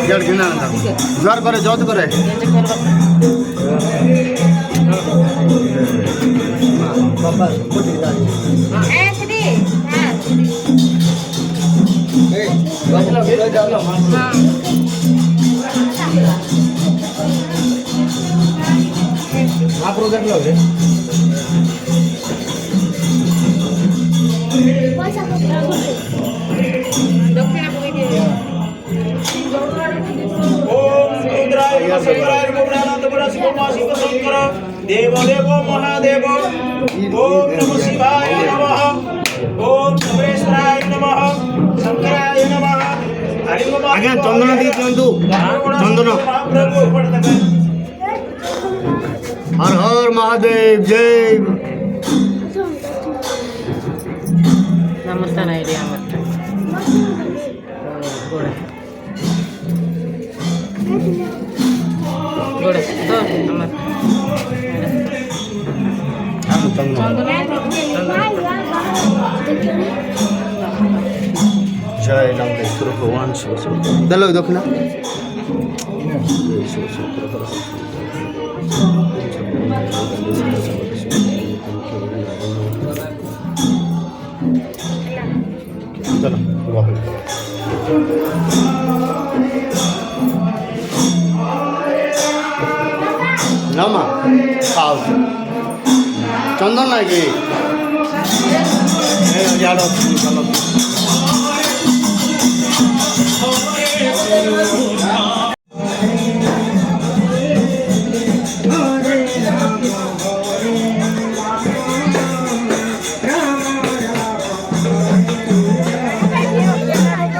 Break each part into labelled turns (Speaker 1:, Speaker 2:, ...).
Speaker 1: জল কিনা না জোর করে জোর করে आप देख लो देव देव महादेव ओम नमः शिवाय नमः ओम सर्वेश्वराय नमः शंकराय नमः आगे चंदन दी चंदू चंदन हर हर महादेव जय
Speaker 2: नमस्कार आइडिया गोड़े दो नमस्कार
Speaker 1: जय नामदेव भगवान शिव दलो दक्षिणा चलो नामा खाओ चंदन ना कि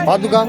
Speaker 1: पादुका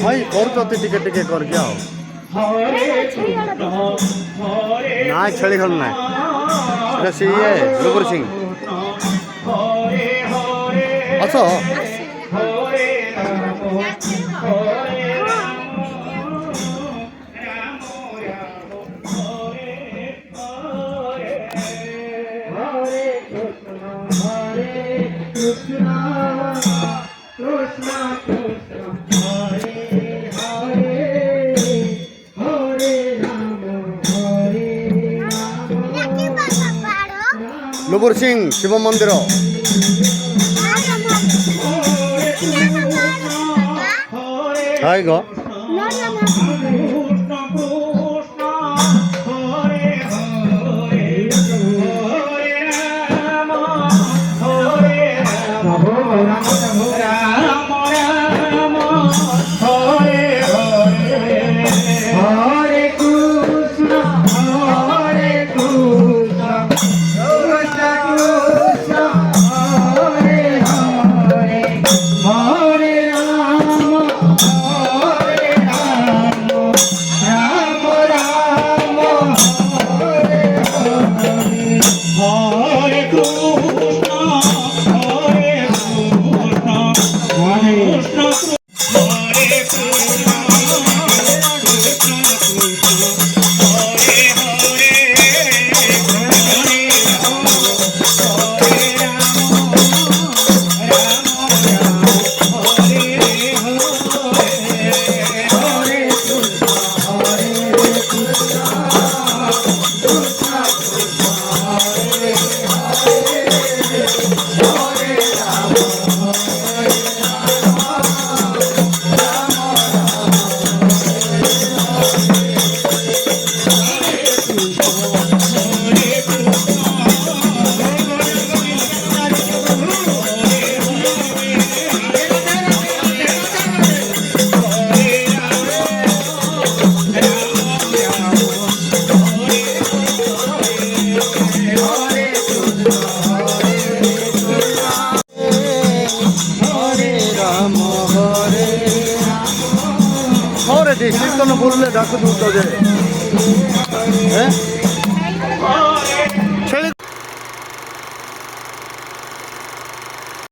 Speaker 1: भाई और कते टिके टिके कर गया हो ना छेड़ी खेल ना से ये लोबर सिंह अच्छा लोबर सिंह शिव मंदिर है गो ରେଡ଼ି କୀର୍ତ୍ତନ ବୋଲିଲେ ଡାକୁଛୁ ତ ଯେ